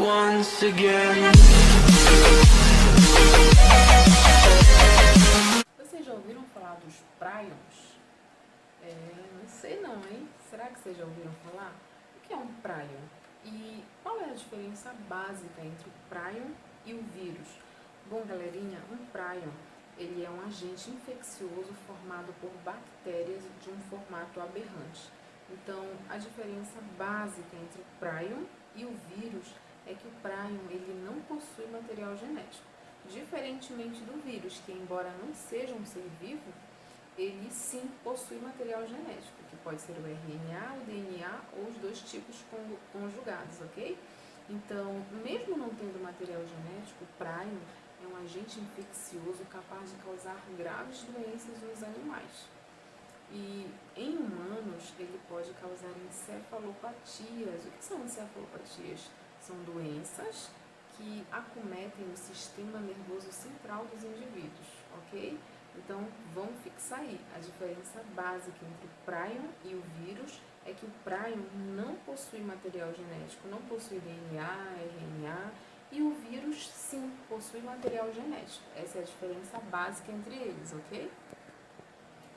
once again. Vocês já ouviram falar dos prions? Não sei não, hein? Será que vocês já ouviram falar? O que é um prion? E qual é a diferença básica entre o prion e o vírus? Bom, galerinha, um prion, ele é um agente infeccioso formado por bactérias de um formato aberrante. Então, a diferença básica entre o prion e o vírus é que o prion ele não possui material genético. Diferentemente do vírus, que embora não seja um ser vivo, ele sim possui material genético, que pode ser o RNA, o DNA ou os dois tipos conjugados, ok? Então, mesmo não tendo material genético, o prion é um agente infeccioso capaz de causar graves doenças nos animais. E em humanos, ele pode causar encefalopatias. O que são encefalopatias? São doenças que acometem o sistema nervoso central dos indivíduos, ok? Então, vamos fixar aí. A diferença básica entre o prion e o vírus é que o prion não possui material genético, não possui DNA, RNA, e o vírus, sim, possui material genético. Essa é a diferença básica entre eles, ok?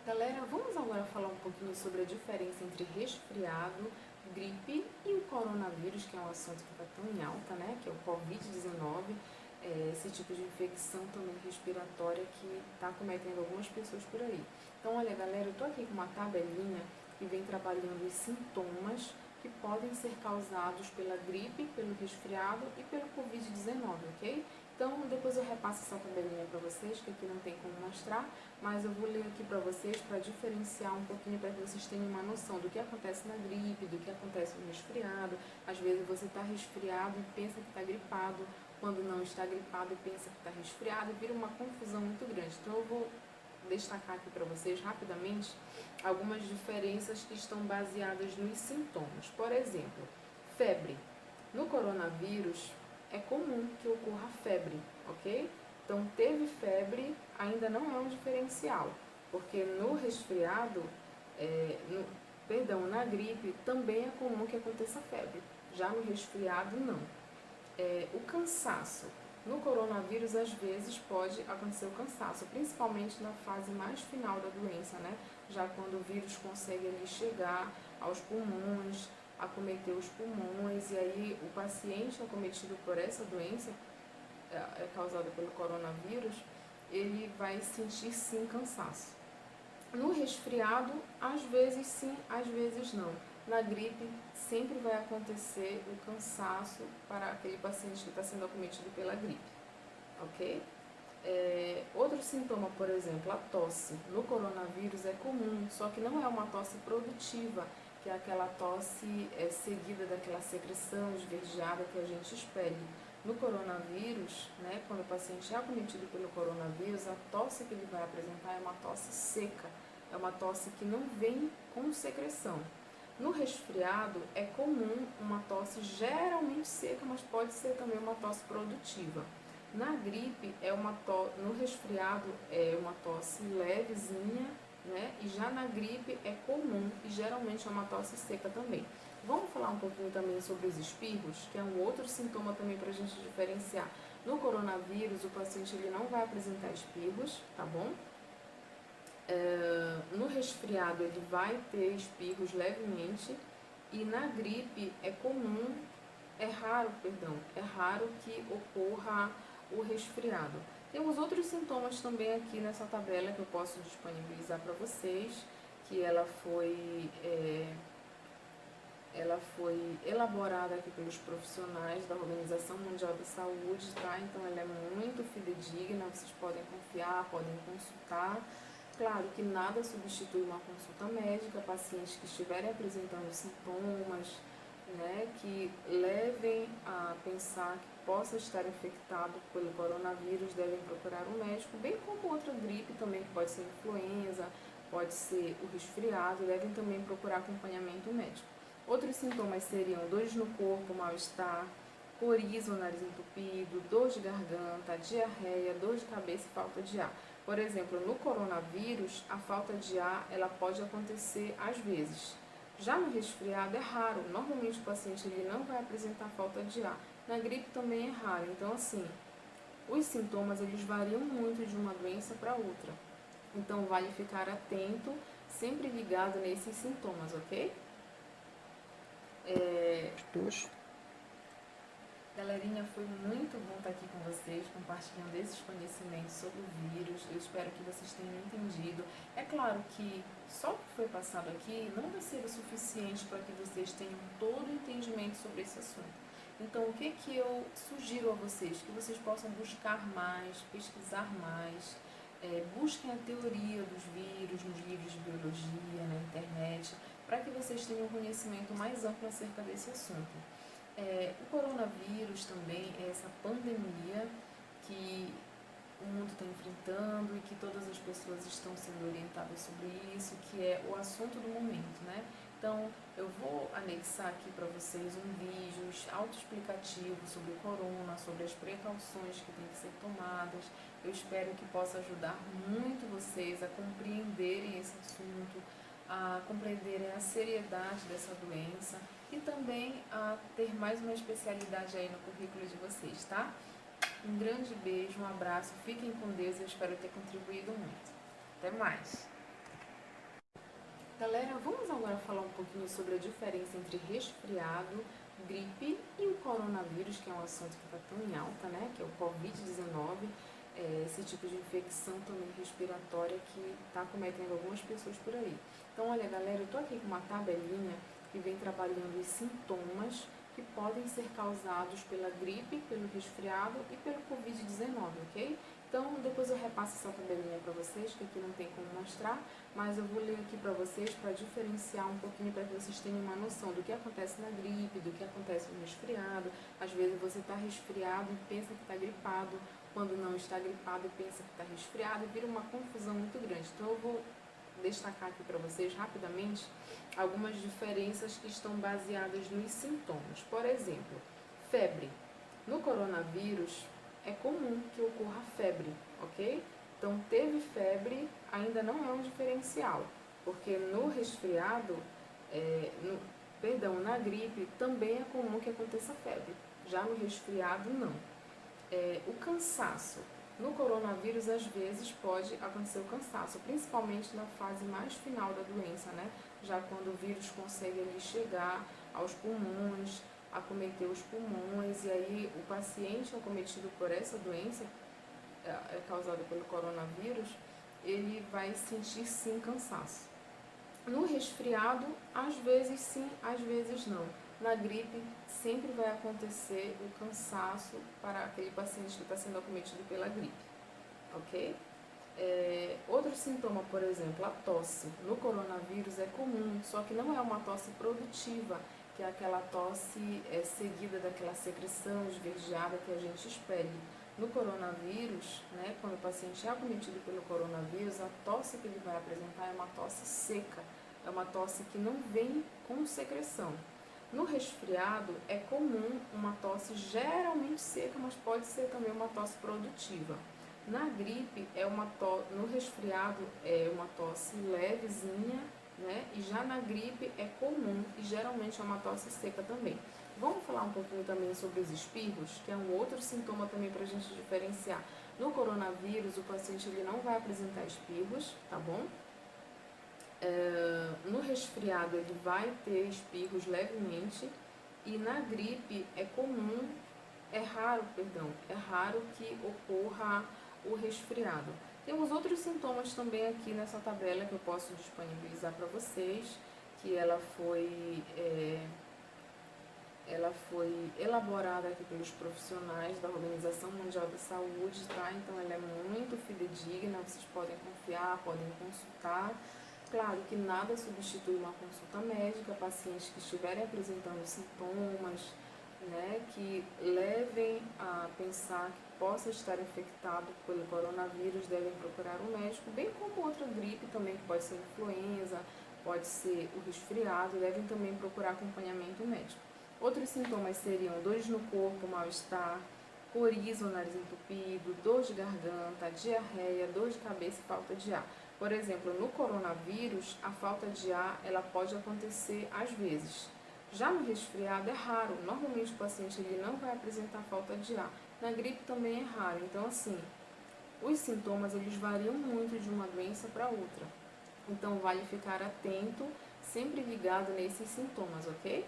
Galera, vamos agora falar um pouquinho sobre a diferença entre resfriado, gripe e o coronavírus, que é um assunto que está tão em alta, né? Que é o Covid-19, esse tipo de infecção também respiratória que está acometendo algumas pessoas por aí. Então, olha, galera, eu estou aqui com uma tabelinha que vem trabalhando os sintomas que podem ser causados pela gripe, pelo resfriado e pelo Covid-19, ok? Então, depois eu repasso essa tabelinha para vocês, que aqui não tem como mostrar, mas eu vou ler aqui para vocês para diferenciar um pouquinho, para que vocês tenham uma noção do que acontece na gripe, do que acontece no resfriado. Às vezes você está resfriado e pensa que está gripado, quando não está gripado e pensa que está resfriado, e vira uma confusão muito grande. Então, eu vou destacar aqui para vocês rapidamente algumas diferenças que estão baseadas nos sintomas. Por exemplo, febre. No coronavírus, é comum que ocorra febre, ok? Então, teve febre ainda não é um diferencial, porque no resfriado, na gripe, também é comum que aconteça febre. Já no resfriado, não. O cansaço. No coronavírus, às vezes, pode acontecer o cansaço, principalmente na fase mais final da doença, né? Já quando o vírus consegue ali chegar aos pulmões, acometer os pulmões, e aí o paciente acometido por essa doença, causada pelo coronavírus, ele vai sentir sim cansaço. No resfriado, às vezes sim, às vezes não. Na gripe, sempre vai acontecer o cansaço para aquele paciente que está sendo acometido pela gripe, ok? Outro sintoma, por exemplo, a tosse. No coronavírus é comum, só que não é uma tosse produtiva, que é aquela tosse seguida daquela secreção esverdeada que a gente expele. No coronavírus, né, quando o paciente é acometido pelo coronavírus, a tosse que ele vai apresentar é uma tosse seca, é uma tosse que não vem com secreção. No resfriado, é comum uma tosse geralmente seca, mas pode ser também uma tosse produtiva. Na gripe, no resfriado, é uma tosse levezinha, né? E já na gripe é comum e geralmente é uma tosse seca também. Vamos falar um pouquinho também sobre os espirros, que é um outro sintoma também para a gente diferenciar. No coronavírus, o paciente ele não vai apresentar espirros, tá bom? No resfriado, ele vai ter espirros levemente, e na gripe é raro que ocorra o resfriado. Temos outros sintomas também aqui nessa tabela que eu posso disponibilizar para vocês, que ela foi elaborada aqui pelos profissionais da Organização Mundial da Saúde, tá? Então ela é muito fidedigna, vocês podem confiar, podem consultar. Claro que nada substitui uma consulta médica. Pacientes que estiverem apresentando sintomas, né, que levem a pensar que possa estar infectado pelo coronavírus, devem procurar um médico, bem como outra gripe também, que pode ser influenza, pode ser o resfriado, devem também procurar acompanhamento médico. Outros sintomas seriam dores no corpo, mal-estar, coriza ou nariz entupido, dor de garganta, diarreia, dor de cabeça e falta de ar. Por exemplo, no coronavírus, a falta de ar ela pode acontecer às vezes. Já no resfriado é raro, normalmente o paciente ele não vai apresentar falta de ar. Na gripe também é raro. Então, assim, os sintomas eles variam muito de uma doença para outra. Então, vale ficar atento, sempre ligado nesses sintomas, ok? Galerinha, foi muito bom estar aqui com vocês, compartilhando esses conhecimentos sobre o vírus. Eu espero que vocês tenham entendido. É claro que só o que foi passado aqui não vai ser o suficiente para que vocês tenham todo o entendimento sobre esse assunto. Então, o que eu sugiro a vocês? Que vocês possam buscar mais, pesquisar mais, busquem a teoria dos vírus nos livros de biologia, na internet, para que vocês tenham um conhecimento mais amplo acerca desse assunto. O coronavírus também é essa pandemia que o mundo está enfrentando e que todas as pessoas estão sendo orientadas sobre isso, que é o assunto do momento, né? Então, eu vou anexar aqui para vocês um vídeo autoexplicativo sobre o corona, sobre as precauções que têm que ser tomadas. Eu espero que possa ajudar muito vocês a compreenderem esse assunto, a compreenderem a seriedade dessa doença e também a ter mais uma especialidade aí no currículo de vocês, tá? Um grande beijo, um abraço, fiquem com Deus, eu espero ter contribuído muito. Até mais! Galera, vamos agora falar um pouquinho sobre a diferença entre resfriado, gripe e o coronavírus, que é um assunto que está tão em alta, né? Que é o Covid-19, esse tipo de infecção também respiratória que está cometendo algumas pessoas por aí. Então, olha, galera, eu tô aqui com uma tabelinha que vem trabalhando os sintomas que podem ser causados pela gripe, pelo resfriado e pelo Covid-19, ok? Então, depois eu repasso essa tabelinha para vocês, que aqui não tem como mostrar, mas eu vou ler aqui para vocês para diferenciar um pouquinho, para que vocês tenham uma noção do que acontece na gripe, do que acontece no resfriado. Às vezes você está resfriado e pensa que está gripado, quando não está gripado e pensa que está resfriado, e vira uma confusão muito grande. Então, eu vou destacar aqui para vocês rapidamente algumas diferenças que estão baseadas nos sintomas. Por exemplo, febre. No coronavírus, é comum que ocorra febre, ok? Então, teve febre ainda não é um diferencial, porque no resfriado, na gripe, também é comum que aconteça febre. Já no resfriado, não. O cansaço. No coronavírus, às vezes, pode acontecer o cansaço, principalmente na fase mais final da doença, né? Já quando o vírus consegue ali chegar aos pulmões, acometer os pulmões, e aí o paciente acometido por essa doença, causada pelo coronavírus, ele vai sentir sim cansaço. No resfriado, às vezes sim, às vezes não. Na gripe, sempre vai acontecer o cansaço para aquele paciente que está sendo acometido pela gripe, ok? Outro sintoma, por exemplo, a tosse. No coronavírus é comum, só que não é uma tosse produtiva, que é aquela tosse seguida daquela secreção esverdeada que a gente expele. No coronavírus, né, quando o paciente é acometido pelo coronavírus, a tosse que ele vai apresentar é uma tosse seca, é uma tosse que não vem com secreção. No resfriado, é comum uma tosse geralmente seca, mas pode ser também uma tosse produtiva. Na gripe, no resfriado, é uma tosse levezinha, né? E já na gripe é comum e geralmente é uma tosse seca também. Vamos falar um pouquinho também sobre os espirros, que é um outro sintoma também para a gente diferenciar. No coronavírus, o paciente ele não vai apresentar espirros, tá bom? No resfriado ele vai ter espirros levemente e na gripe é raro que ocorra o resfriado. Temos outros sintomas também aqui nessa tabela que eu posso disponibilizar para vocês, que ela foi elaborada aqui pelos profissionais da Organização Mundial da Saúde, tá? Então ela é muito fidedigna, vocês podem confiar, podem consultar. Claro que nada substitui uma consulta médica, pacientes que estiverem apresentando sintomas, né, que levem a pensar que possa estar infectado pelo coronavírus, devem procurar um médico, bem como outra gripe também, que pode ser influenza, pode ser o resfriado, devem também procurar acompanhamento médico. Outros sintomas seriam dores no corpo, mal-estar, coriza ou nariz entupido, dor de garganta, diarreia, dor de cabeça e falta de ar. Por exemplo, no coronavírus, a falta de ar ela pode acontecer às vezes. Já no resfriado é raro, normalmente o paciente ele não vai apresentar falta de ar. Na gripe também é raro, então assim, os sintomas eles variam muito de uma doença para outra. Então vale ficar atento, sempre ligado nesses sintomas, ok?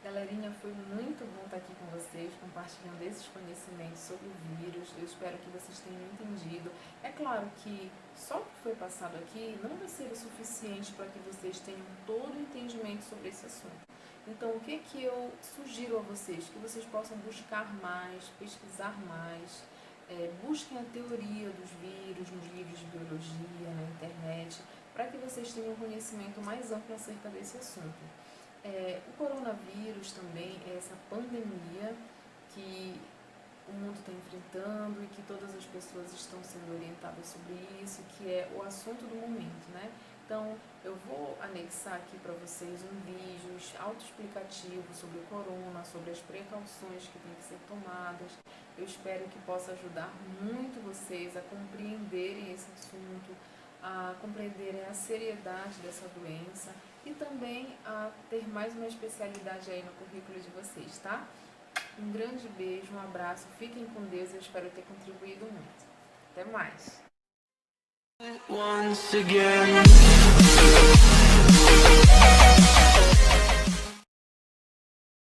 Galerinha, foi muito bom estar aqui com vocês, compartilhando esses conhecimentos sobre o vírus. Eu espero que vocês tenham entendido. É claro que só o que foi passado aqui não vai ser o suficiente para que vocês tenham todo o entendimento sobre esse assunto. Então, o que eu sugiro a vocês? Que vocês possam buscar mais, pesquisar mais, busquem a teoria dos vírus nos livros de biologia, na internet, para que vocês tenham um conhecimento mais amplo acerca desse assunto. O coronavírus também é essa pandemia que o mundo está enfrentando e que todas as pessoas estão sendo orientadas sobre isso, que é o assunto do momento, né? Então, eu vou anexar aqui para vocês um vídeo autoexplicativo sobre o corona, sobre as precauções que têm que ser tomadas. Eu espero que possa ajudar muito vocês a compreenderem esse assunto, a compreenderem a seriedade dessa doença e também a ter mais uma especialidade aí no currículo de vocês, tá? Um grande beijo, um abraço, fiquem com Deus, eu espero ter contribuído muito. Até mais! Once again.